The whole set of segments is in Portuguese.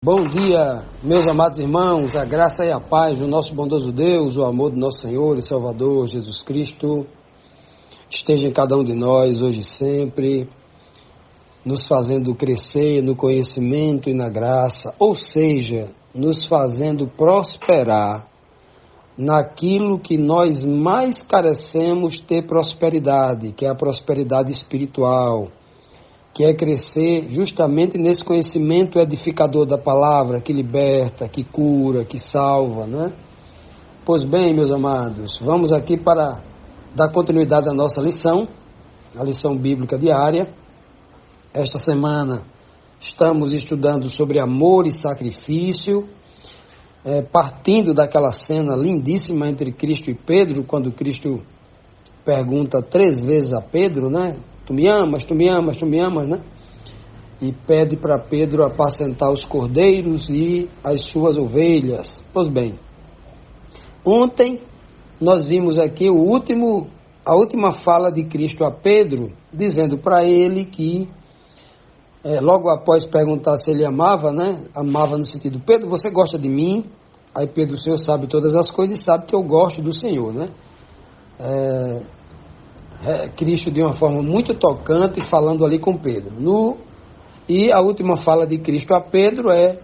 Bom dia, meus amados irmãos, a graça e a paz do nosso bondoso Deus, o amor do nosso Senhor e Salvador Jesus Cristo, esteja em cada um de nós hoje e sempre, nos fazendo crescer no conhecimento e na graça, ou seja, nos fazendo prosperar naquilo que nós mais carecemos ter prosperidade, que é a prosperidade espiritual, que é crescer justamente nesse conhecimento edificador da palavra, que liberta, que cura, que salva, né? Pois bem, meus amados, vamos aqui para dar continuidade à nossa lição, a lição bíblica diária. Esta semana estamos estudando sobre amor e sacrifício, partindo daquela cena lindíssima entre Cristo e Pedro, quando Cristo pergunta 3 vezes a Pedro, né? Tu me amas, tu me amas, tu me amas, né? E pede para Pedro apacentar os cordeiros e as suas ovelhas. Pois bem, ontem nós vimos aqui a última fala de Cristo a Pedro, dizendo para ele que, logo após perguntar se ele amava, né? Amava no sentido, Pedro, você gosta de mim? Aí Pedro, o Senhor sabe todas as coisas e sabe que eu gosto do Senhor, né? Cristo de uma forma muito tocante falando ali com Pedro. E a última fala de Cristo a Pedro é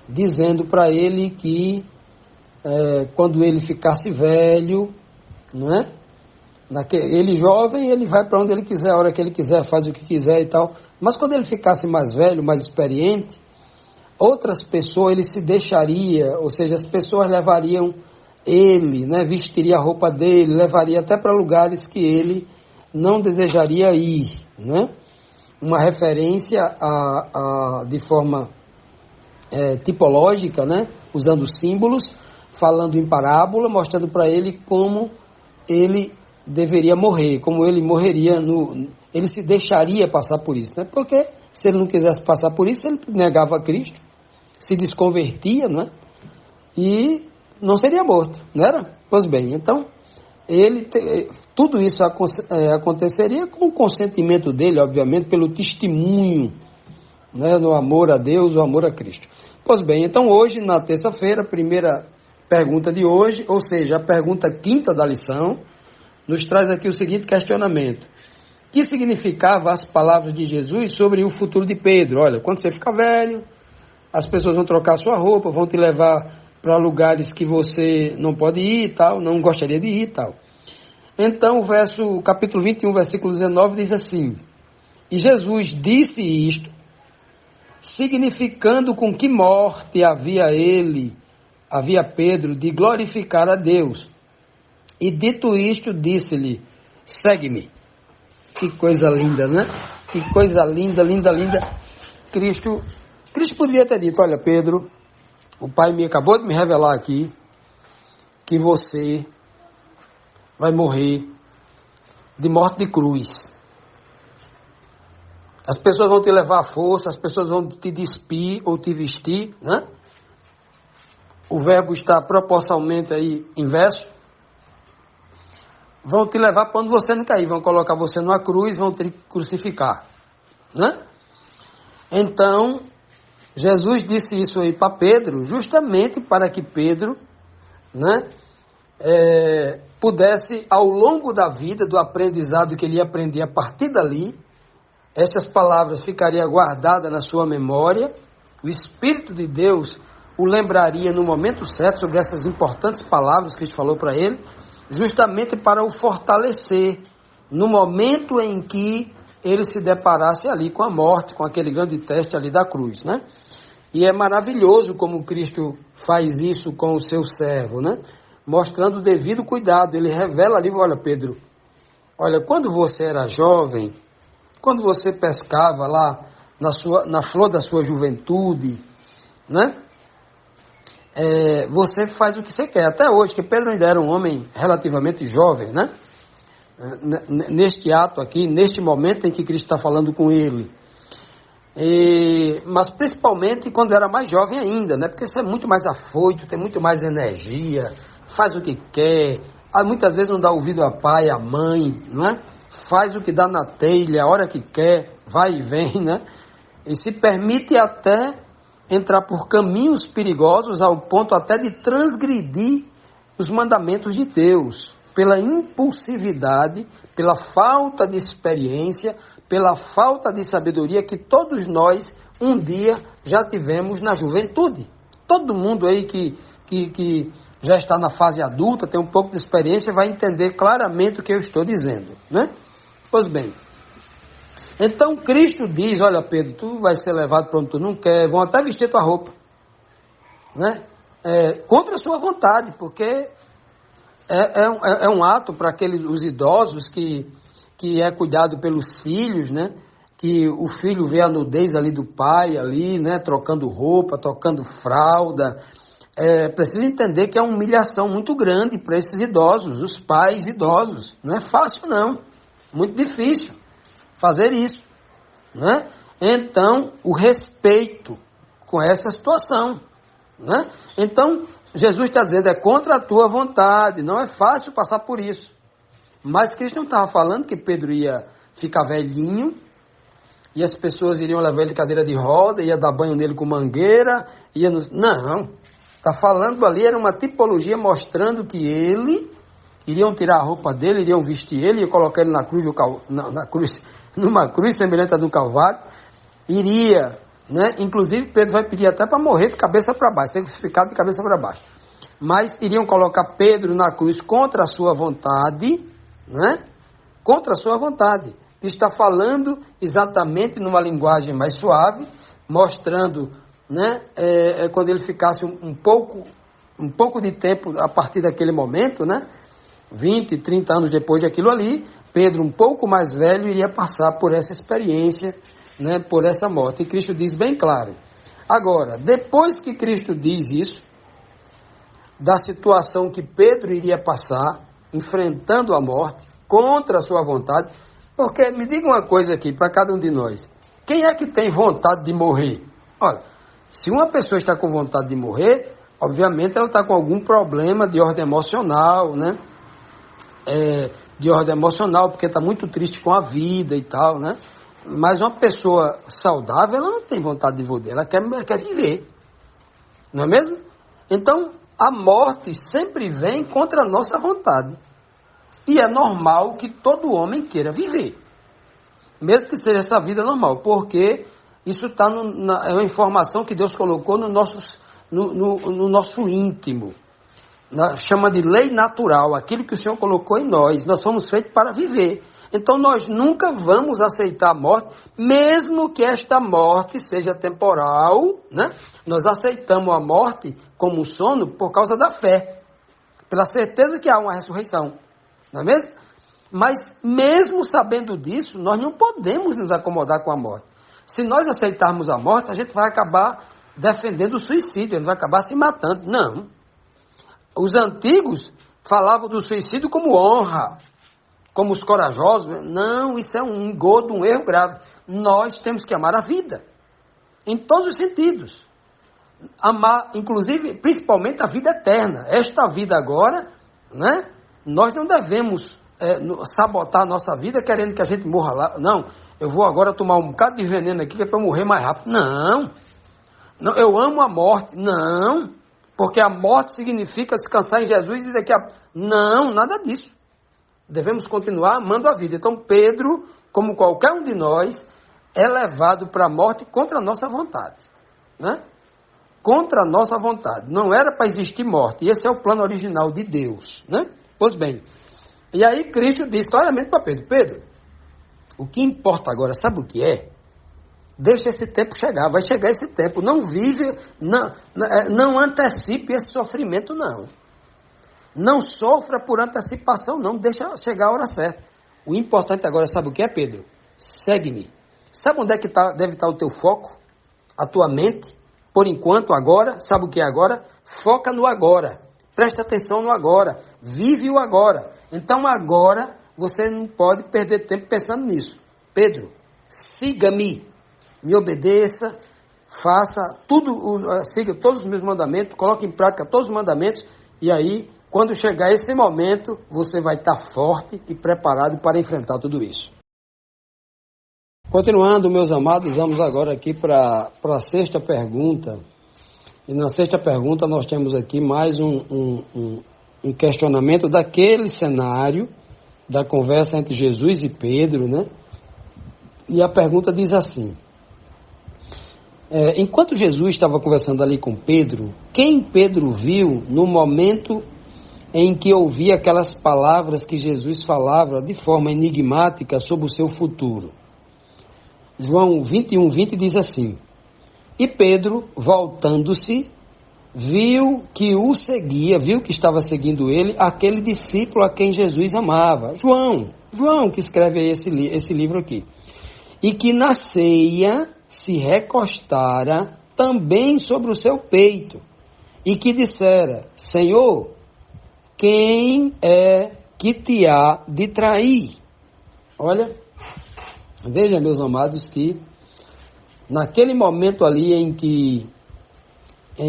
dizendo para ele que quando ele ficasse velho, não é? Ele jovem, ele vai para onde ele quiser, a hora que ele quiser, faz o que quiser e tal. Mas quando ele ficasse mais velho, mais experiente, outras pessoas ele se deixaria, ou seja, as pessoas levariam ele, né, vestiria a roupa dele, levaria até para lugares que ele não desejaria ir, né? Uma referência de forma tipológica, né? Usando símbolos, falando em parábola, mostrando para ele como ele deveria morrer, como ele morreria, ele se deixaria passar por isso, né? Porque se ele não quisesse passar por isso, ele negava a Cristo, se desconvertia, né? E não seria morto, não era? Pois bem, então, tudo isso aconteceria com o consentimento dele, obviamente, pelo testemunho, né, no amor a Deus, o amor a Cristo. Pois bem, então hoje, na terça-feira, a primeira pergunta de hoje, ou seja, a pergunta 5ª da lição, nos traz aqui o seguinte questionamento. Que significava as palavras de Jesus sobre o futuro de Pedro? Olha, quando você ficar velho, as pessoas vão trocar sua roupa, vão te levar para lugares que você não pode ir e tal, não gostaria de ir e tal. Então, o capítulo 21, versículo 19, diz assim, e Jesus disse isto, significando com que morte havia Pedro de glorificar a Deus. E dito isto, disse-lhe, segue-me. Que coisa linda, né? Que coisa linda, linda, linda. Cristo poderia ter dito, olha, Pedro, o Pai acabou de me revelar aqui que você vai morrer de morte de cruz. As pessoas vão te levar à força, as pessoas vão te despir ou te vestir, né? O verbo está proporcionalmente aí inverso. Vão te levar para onde você não cair, vão colocar você numa cruz, vão te crucificar, né? Então, Jesus disse isso aí para Pedro, justamente para que Pedro, né, pudesse, ao longo da vida, do aprendizado que ele ia aprender a partir dali, essas palavras ficariam guardadas na sua memória, o Espírito de Deus o lembraria no momento certo sobre essas importantes palavras que a gente falou para ele, justamente para o fortalecer no momento em que ele se deparasse ali com a morte, com aquele grande teste ali da cruz, né? E é maravilhoso como Cristo faz isso com o seu servo, né? Mostrando o devido cuidado. Ele revela ali, olha, Pedro, olha, quando você era jovem, quando você pescava lá na flor da sua juventude, né? Você faz o que você quer. Até hoje, que Pedro ainda era um homem relativamente jovem, né? Neste ato aqui, neste momento em que Cristo está falando com ele. Mas principalmente quando era mais jovem ainda, né? Porque você é muito mais afoito, tem muito mais energia, faz o que quer, muitas vezes não dá ouvido a pai, a mãe, não é? Faz o que dá na telha, a hora que quer, vai e vem, né? E se permite até entrar por caminhos perigosos ao ponto até de transgredir os mandamentos de Deus, pela impulsividade, pela falta de experiência, pela falta de sabedoria que todos nós um dia já tivemos na juventude. Todo mundo aí que já está na fase adulta, tem um pouco de experiência, vai entender claramente o que eu estou dizendo, né? Pois bem, então Cristo diz, olha Pedro, tu vai ser levado para onde tu não quer, vão até vestir tua roupa, né? Contra a sua vontade, porque é um ato para os idosos que é cuidado pelos filhos, né? Que o filho vê a nudez ali do pai, ali, né? Trocando roupa, trocando fralda. Precisa entender que é uma humilhação muito grande para esses idosos, os pais idosos. Não é fácil, não. Muito difícil fazer isso, né? Então, o respeito com essa situação, né? Então, Jesus está dizendo, é contra a tua vontade, não é fácil passar por isso. Mas Cristo não estava falando que Pedro ia ficar velhinho, e as pessoas iriam levar ele de cadeira de roda, ia dar banho nele com mangueira, não, está falando ali, era uma tipologia mostrando que iriam tirar a roupa dele, iriam vestir ele, iam colocar ele na cruz, numa cruz semelhante a do Calvário, iria, né? Inclusive Pedro vai pedir até para morrer de cabeça para baixo, ser crucificado de cabeça para baixo. Mas iriam colocar Pedro na cruz contra a sua vontade, né? Contra a sua vontade. Está falando exatamente numa linguagem mais suave, mostrando, né? Quando ele ficasse um pouco de tempo a partir daquele momento, né? 20, 30 anos depois daquilo ali, Pedro, um pouco mais velho, iria passar por essa experiência, né, por essa morte. E Cristo diz bem claro. Agora, depois que Cristo diz isso, da situação que Pedro iria passar, enfrentando a morte, contra a sua vontade, porque me diga uma coisa aqui, para cada um de nós, quem é que tem vontade de morrer? Olha, se uma pessoa está com vontade de morrer, obviamente ela está com algum problema de ordem emocional, né? De ordem emocional, porque está muito triste com a vida e tal, né? Mas uma pessoa saudável, ela não tem vontade de morrer, ela quer viver, não é mesmo? Então, a morte sempre vem contra a nossa vontade. E é normal que todo homem queira viver, mesmo que seja essa vida normal, porque isso está é uma informação que Deus colocou no nosso íntimo. Chama de lei natural, aquilo que o Senhor colocou em nós. Nós fomos feitos para viver. Então nós nunca vamos aceitar a morte, mesmo que esta morte seja temporal, né? Nós aceitamos a morte como um sono por causa da fé, pela certeza que há uma ressurreição, não é mesmo? Mas mesmo sabendo disso, nós não podemos nos acomodar com a morte. Se nós aceitarmos a morte, a gente vai acabar defendendo o suicídio, a gente vai acabar se matando. Não. Os antigos falavam do suicídio como honra, como os corajosos. Não, isso é um engodo, um erro grave. Nós temos que amar a vida, em todos os sentidos. Amar, inclusive, principalmente a vida eterna. Esta vida agora, né? Nós não devemos sabotar a nossa vida querendo que a gente morra lá. Não, eu vou agora tomar um bocado de veneno aqui que é para morrer mais rápido. Não, eu amo a morte. Não, porque a morte significa descansar em Jesus e daqui a... Não, nada disso. Devemos continuar amando a vida. Então Pedro, como qualquer um de nós, é levado para a morte contra a nossa vontade, né? Contra a nossa vontade. Não era para existir morte. E esse é o plano original de Deus, né? Pois bem, e aí Cristo diz claramente para Pedro, Pedro, o que importa agora, sabe o que é? Deixa esse tempo chegar, vai chegar esse tempo. Não vive, não antecipe esse sofrimento, não. Não sofra por antecipação, não. Deixa chegar a hora certa. O importante agora, sabe o que é, Pedro? Segue-me. Sabe onde é que deve estar o teu foco? A tua mente? Por enquanto, agora, sabe o que é agora? Foca no agora. Presta atenção no agora. Vive o agora. Então, agora, você não pode perder tempo pensando nisso. Pedro, siga-me. Me obedeça. Faça tudo, siga todos os meus mandamentos. Coloque em prática todos os mandamentos. E aí, quando chegar esse momento, você vai estar forte e preparado para enfrentar tudo isso. Continuando, meus amados, vamos agora aqui para a sexta pergunta. E na sexta pergunta nós temos aqui mais um questionamento daquele cenário da conversa entre Jesus e Pedro, né? E a pergunta diz assim: enquanto Jesus estava conversando ali com Pedro, quem Pedro viu no momento em que ouvia aquelas palavras que Jesus falava de forma enigmática sobre o seu futuro? João 21:20 diz assim: e Pedro, voltando-se, viu que o seguia, viu que estava seguindo ele, aquele discípulo a quem Jesus amava. João que escreve esse livro aqui. E que na ceia se recostara também sobre o seu peito, e que dissera: Senhor, quem é que te há de trair? Olha, veja, meus amados, que naquele momento ali em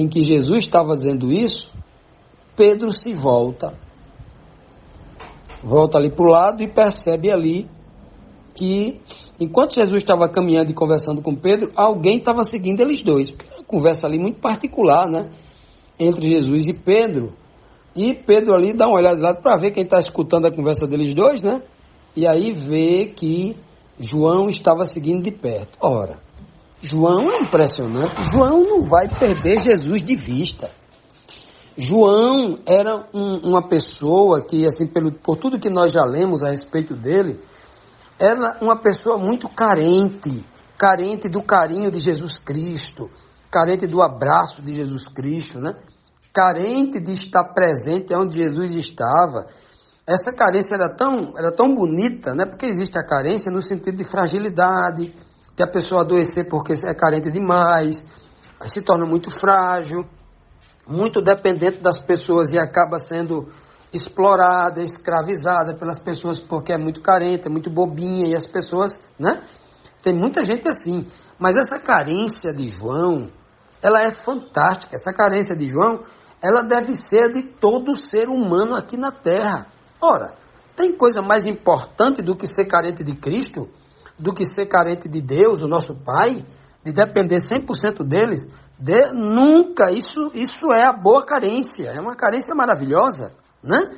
que Jesus estava dizendo isso, Pedro se volta ali para o lado e percebe ali que, enquanto Jesus estava caminhando e conversando com Pedro, alguém estava seguindo eles dois. Porque é uma conversa ali muito particular, né? Entre Jesus e Pedro. E Pedro ali dá uma olhada de lado para ver quem está escutando a conversa deles dois, né? E aí vê que João estava seguindo de perto. Ora, João é impressionante. João não vai perder Jesus de vista. João era uma pessoa que, assim, por tudo que nós já lemos a respeito dele, era uma pessoa muito carente do carinho de Jesus Cristo, carente do abraço de Jesus Cristo, né? Carente de estar presente onde Jesus estava. Essa carência era tão bonita, né? Porque existe a carência no sentido de fragilidade, que a pessoa adoecer porque é carente demais, aí se torna muito frágil, muito dependente das pessoas e acaba sendo explorada, escravizada pelas pessoas porque é muito carente, é muito bobinha, e as pessoas, né? Tem muita gente assim. Mas essa carência de João, ela é fantástica. Essa carência de João, ela deve ser de todo ser humano aqui na Terra. Ora, tem coisa mais importante do que ser carente de Cristo? Do que ser carente de Deus, o nosso Pai, de depender 100% deles? Nunca, isso é a boa carência, é uma carência maravilhosa, né?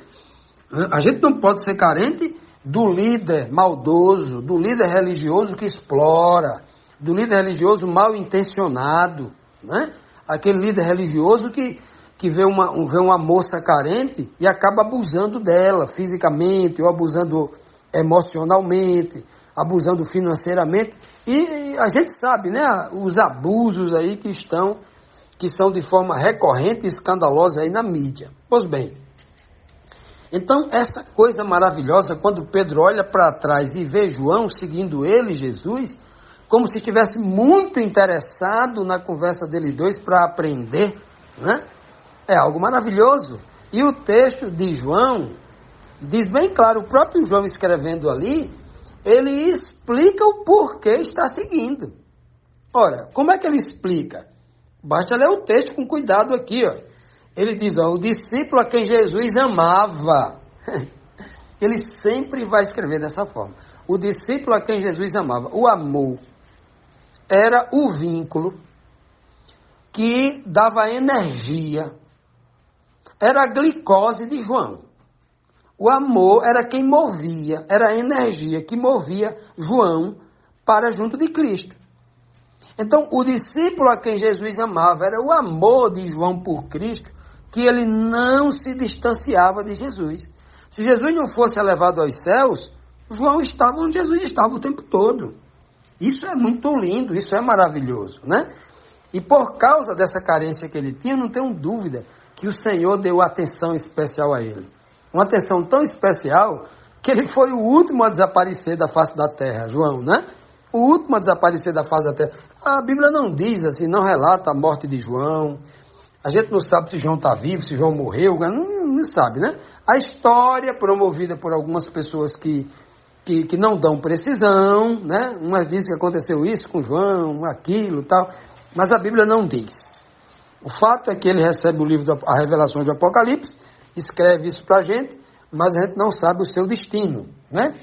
A gente não pode ser carente do líder maldoso, do líder religioso que explora, do líder religioso mal intencionado, né? Aquele líder religioso que vê uma moça carente e acaba abusando dela fisicamente, ou abusando emocionalmente, abusando financeiramente, e a gente sabe, né, os abusos aí que são de forma recorrente e escandalosa aí na mídia. Pois bem, então essa coisa maravilhosa, quando Pedro olha para trás e vê João seguindo ele, Jesus, como se estivesse muito interessado na conversa deles dois para aprender, né, é algo maravilhoso. E o texto de João diz bem claro, o próprio João escrevendo ali, ele explica o porquê está seguindo. Ora, como é que ele explica? Basta ler o texto com cuidado aqui, ó. Ele diz, ó, o discípulo a quem Jesus amava. Ele sempre vai escrever dessa forma. O discípulo a quem Jesus amava. O amor era o vínculo que dava energia. Era a glicose de João. O amor era quem movia, era a energia que movia João para junto de Cristo. Então, o discípulo a quem Jesus amava era o amor de João por Cristo, que ele não se distanciava de Jesus. Se Jesus não fosse elevado aos céus, João estava onde Jesus estava o tempo todo. Isso é muito lindo, isso é maravilhoso, né? E por causa dessa carência que ele tinha, não tenho dúvida que o Senhor deu atenção especial a ele. Uma atenção tão especial que ele foi o último a desaparecer da face da terra, João, né? O último a desaparecer da face da terra. A Bíblia não diz assim, não relata a morte de João. A gente não sabe se João está vivo, se João morreu, não sabe, né? A história promovida por algumas pessoas que não dão precisão, né? Umas dizem que aconteceu isso com João, aquilo e tal, mas a Bíblia não diz. O fato é que ele recebe o livro, a revelação do Apocalipse, escreve isso para a gente, mas a gente não sabe o seu destino, né?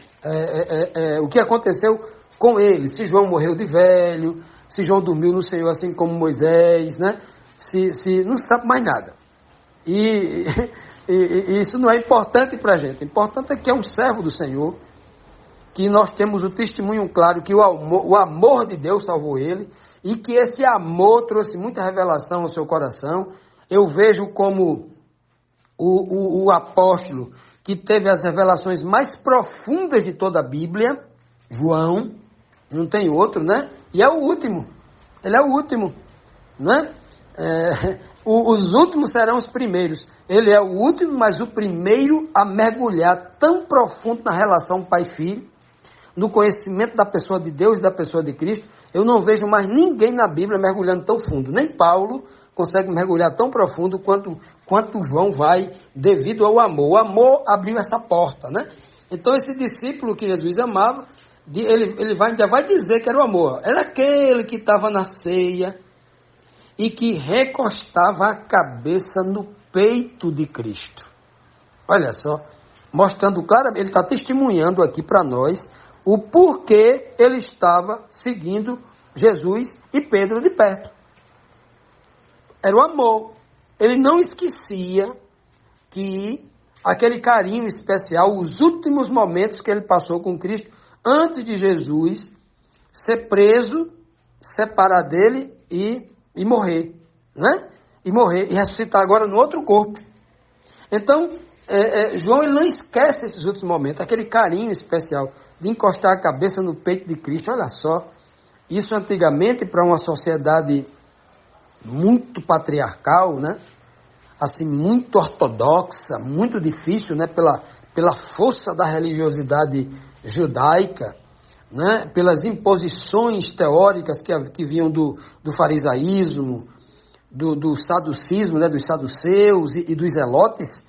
O que aconteceu com com ele. Se João morreu de velho, se João dormiu no Senhor assim como Moisés, né? Se não sabe mais nada. E isso não é importante para a gente. O importante é que é um servo do Senhor, que nós temos o testemunho claro que o amor de Deus salvou ele, e que esse amor trouxe muita revelação ao seu coração. Eu vejo como o apóstolo que teve as revelações mais profundas de toda a Bíblia, João, não tem outro, né? E é o último. Ele é o último, né? Os últimos serão os primeiros. Ele é o último, mas o primeiro a mergulhar tão profundo na relação pai-filho, no conhecimento da pessoa de Deus e da pessoa de Cristo. Eu não vejo mais ninguém na Bíblia mergulhando tão fundo. Nem Paulo consegue mergulhar tão profundo quanto João vai, devido ao amor. O amor abriu essa porta, né? Então esse discípulo que Jesus amava, ele ainda vai dizer que era o amor. Era aquele que estava na ceia e que recostava a cabeça no peito de Cristo. Olha só, mostrando claramente, ele está testemunhando aqui para nós o porquê ele estava seguindo Jesus e Pedro de perto. Era o amor. Ele não esquecia que aquele carinho especial, os últimos momentos que ele passou com Cristo, antes de Jesus ser preso, separar dele e morrer, né? E morrer, e ressuscitar agora no outro corpo. Então, João ele não esquece esses outros momentos, aquele carinho especial de encostar a cabeça no peito de Cristo. Olha só, isso antigamente para uma sociedade muito patriarcal, né? Assim, muito ortodoxa, muito difícil, né? Pela força da religiosidade judaica, né? Pelas imposições teóricas que vinham do farisaísmo, do saducismo, né? Dos saduceus e dos zelotes.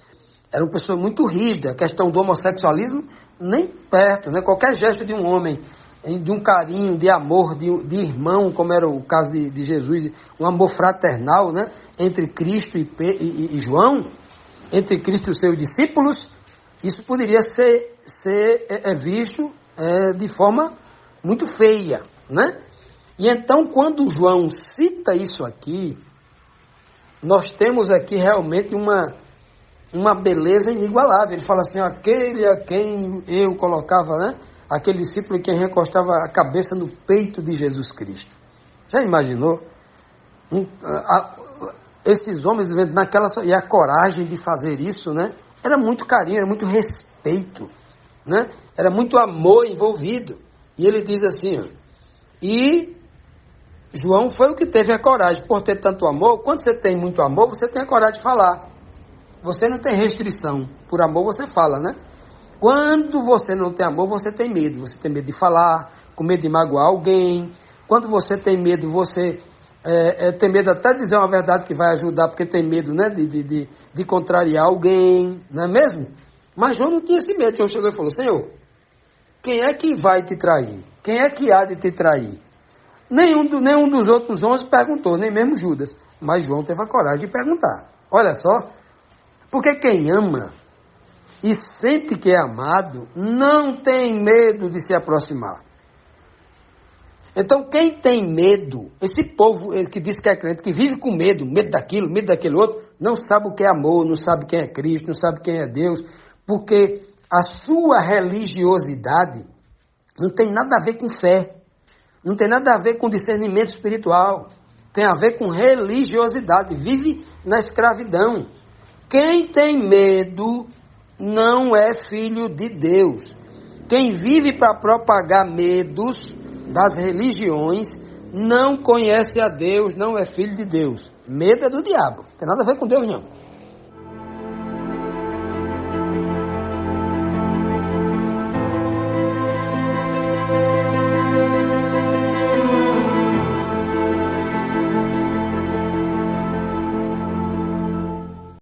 Era uma pessoa muito rígida. A questão do homossexualismo, nem perto, né? Qualquer gesto de um homem, de um carinho, de amor, de irmão, como era o caso de Jesus, um amor fraternal, né? Entre Cristo e João, entre Cristo e os seus discípulos, isso poderia ser visto de forma muito feia, né? E então, quando João cita isso aqui, nós temos aqui realmente uma beleza inigualável. Ele fala assim, aquele a quem eu colocava, né? Aquele discípulo que recostava a cabeça no peito de Jesus Cristo. Já imaginou? Esses homens vivendo naquela... E a coragem de fazer isso, né? Era muito carinho, era muito respeito, né? Era muito amor envolvido. E ele diz assim, e João foi o que teve a coragem, por ter tanto amor. Quando você tem muito amor, você tem a coragem de falar. Você não tem restrição. Por amor você fala, né? Quando você não tem amor, você tem medo. Você tem medo de falar, com medo de magoar alguém. Quando você tem medo, você tem medo até de dizer uma verdade que vai ajudar, porque tem medo, né, de contrariar alguém, não é mesmo? Mas João não tinha esse medo. João chegou e falou, Senhor, quem é que vai te trair? Quem é que há de te trair? Nenhum dos outros 11 perguntou, nem mesmo Judas. Mas João teve a coragem de perguntar. Olha só, porque quem ama e sente que é amado, não tem medo de se aproximar. Então, quem tem medo, esse povo que diz que é crente, que vive com medo daquilo, medo daquele outro, não sabe o que é amor, não sabe quem é Cristo, não sabe quem é Deus, porque a sua religiosidade não tem nada a ver com fé, não tem nada a ver com discernimento espiritual, tem a ver com religiosidade, vive na escravidão. Quem tem medo não é filho de Deus. Quem vive para propagar medos das religiões não conhece a Deus, não é filho de Deus. Medo é do diabo, não tem nada a ver com Deus não.